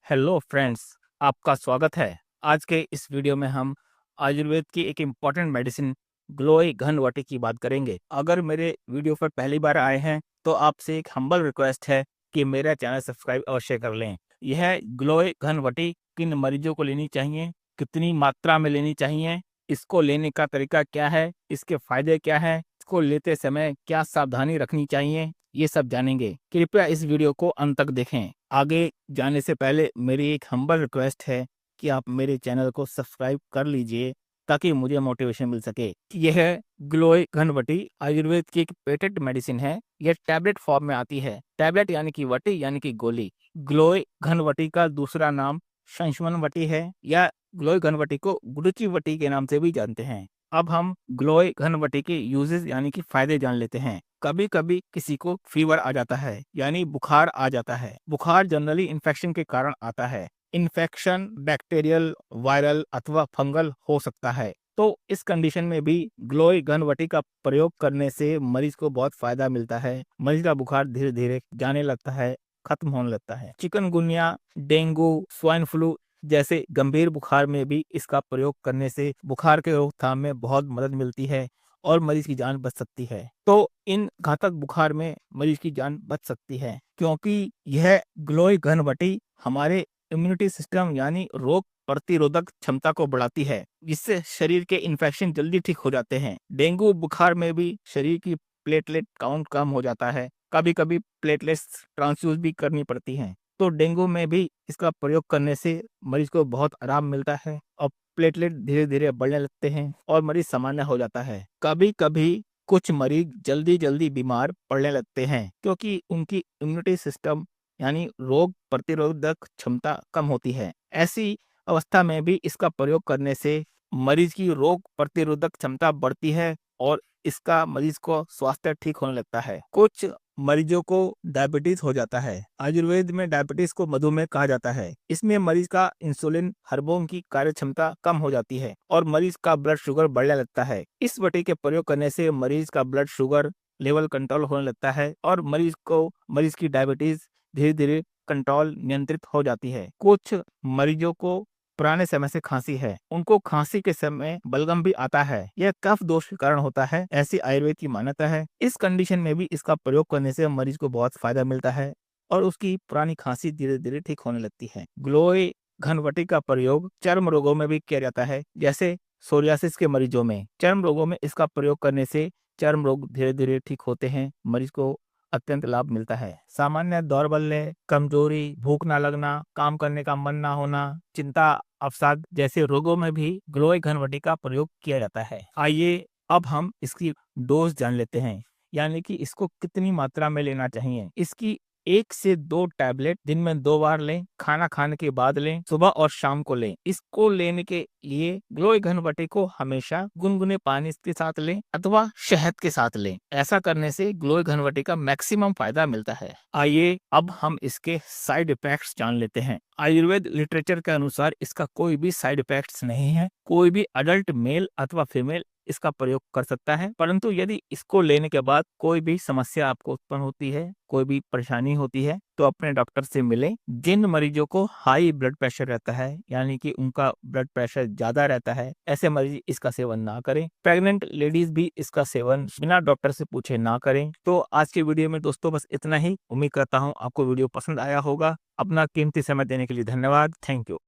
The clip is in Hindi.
हेलो फ्रेंड्स, आपका स्वागत है। आज के इस वीडियो में हम आयुर्वेद की एक इम्पॉर्टेंट मेडिसिन ग्लोई घनवटी की बात करेंगे। अगर मेरे वीडियो पर पहली बार आए हैं तो आपसे एक हम्बल रिक्वेस्ट है कि मेरा चैनल सब्सक्राइब अवश्य कर लें। यह ग्लोई घनवटी किन मरीजों को लेनी चाहिए, कितनी मात्रा में लेनी चाहिए, इसको लेने का तरीका क्या है, इसके फायदे क्या है, इसको लेते समय क्या सावधानी रखनी चाहिए, ये सब जानेंगे। कृपया इस वीडियो को अंत तक देखें। आगे जाने से पहले मेरी एक हम्बल रिक्वेस्ट है कि आप मेरे चैनल को सब्सक्राइब कर लीजिए ताकि मुझे मोटिवेशन मिल सके। यह ग्लोई घनवटी आयुर्वेद की एक पेटेंट मेडिसिन है। यह टैबलेट फॉर्म में आती है। टैबलेट यानी कि वटी यानी कि गोली। ग्लोई घनवटी का दूसरा नाम संशमन वटी है या ग्लोई घनवटी को गुरुची वटी के नाम से भी जानते हैं। अब हम ग्लोई घनवटी के यूजेस यानी कि फायदे जान लेते हैं। कभी कभी किसी को फीवर आ जाता है यानी बुखार आ जाता है। बुखार जनरली इन्फेक्शन के कारण आता है। इन्फेक्शन बैक्टीरियल, वायरल अथवा फंगल हो सकता है। तो इस कंडीशन में भी ग्लोई घनवटी का प्रयोग करने से मरीज को बहुत फायदा मिलता है। मरीज का बुखार धीरे धीरे जाने लगता है, खत्म होने लगता है। चिकनगुनिया, डेंगू, स्वाइन फ्लू जैसे गंभीर बुखार में भी इसका प्रयोग करने से बुखार के रोकथाम में बहुत मदद मिलती है और मरीज की जान बच सकती है। तो इन घातक बुखार में मरीज की जान बच सकती है क्योंकि यह ग्लोई घनवटी हमारे इम्यूनिटी सिस्टम यानी रोग प्रतिरोधक क्षमता को बढ़ाती है, जिससे शरीर के इन्फेक्शन जल्दी ठीक हो जाते हैं। डेंगू बुखार में भी शरीर की प्लेटलेट काउंट कम हो जाता है। कभी कभी प्लेटलेट्स ट्रांसफ्यूज भी करनी पड़ती हैं। तो डेंगू में भी इसका प्रयोग करने से मरीज को बहुत आराम मिलता है और प्लेटलेट धीरे धीरे बढ़ने लगते हैं और मरीज सामान्य हो जाता है। कभी कभी कुछ मरीज जल्दी जल्दी बीमार पड़ने लगते हैं क्योंकि उनकी इम्यूनिटी सिस्टम यानी रोग प्रतिरोधक क्षमता कम होती है। ऐसी अवस्था में भी इसका प्रयोग करने से मरीज की रोग प्रतिरोधक क्षमता बढ़ती है और इसका मरीज को स्वास्थ्य ठीक होने लगता है। कुछ मरीजों को डायबिटीज हो जाता है। आयुर्वेद में डायबिटीज को मधुमेह कहा जाता है। इसमें मरीज का इंसुलिन हार्मोन की कार्य क्षमता कम हो जाती है और मरीज का ब्लड शुगर बढ़ने लगता है। इस वटी के प्रयोग करने से मरीज का ब्लड शुगर लेवल कंट्रोल होने लगता है और मरीज की डायबिटीज धीरे धीरे कंट्रोल नियंत्रित हो जाती है। कुछ मरीजों को पुराने समय से खांसी है, उनको खांसी के समय बलगम भी आता है। यह कफ दोष के कारण होता है, ऐसी आयुर्वेद की मान्यता है। इस कंडीशन में भी इसका प्रयोग करने से मरीज को बहुत फायदा मिलता है और उसकी पुरानी खांसी धीरे धीरे ठीक होने लगती है। ग्लोई घनवटी का प्रयोग चर्म रोगों में भी किया जाता है, जैसे सोरियासिस के मरीजों में। चर्म रोगों में इसका प्रयोग करने से चर्म रोग धीरे धीरे ठीक होते हैं, मरीज को अत्यंत लाभ मिलता है। सामान्य दौर्बल्य, कमजोरी, भूख ना लगना, काम करने का मन ना होना, चिंता, अवसाद जैसे रोगों में भी ग्लोई घनवटी का प्रयोग किया जाता है। आइए अब हम इसकी डोज जान लेते हैं, यानी कि इसको कितनी मात्रा में लेना चाहिए। इसकी 1 से 2 टैबलेट दिन में 2 बार लें, खाना खाने के बाद लें, सुबह और शाम को लें। इसको लेने के लिए ग्लोई घनवटी को हमेशा गुनगुने पानी के साथ लें अथवा शहद के साथ लें। ऐसा करने से ग्लोई घनवटी का मैक्सिमम फायदा मिलता है। आइए अब हम इसके साइड इफेक्ट्स जान लेते हैं। आयुर्वेद लिटरेचर के अनुसार इसका कोई भी साइड इफेक्ट्स नहीं है। कोई भी अडल्ट मेल अथवा फीमेल इसका प्रयोग कर सकता है, परंतु यदि इसको लेने के बाद कोई भी समस्या आपको उत्पन्न होती है, कोई भी परेशानी होती है, तो अपने डॉक्टर से मिलें। जिन मरीजों को हाई ब्लड प्रेशर रहता है, यानी कि उनका ब्लड प्रेशर ज्यादा रहता है, ऐसे मरीज इसका सेवन ना करें। प्रेग्नेंट लेडीज भी इसका सेवन बिना डॉक्टर से पूछे ना करें। तो आज की वीडियो में दोस्तों बस इतना ही। उम्मीद करता हूँ आपको वीडियो पसंद आया होगा। अपना कीमती समय देने के लिए धन्यवाद। Thank you.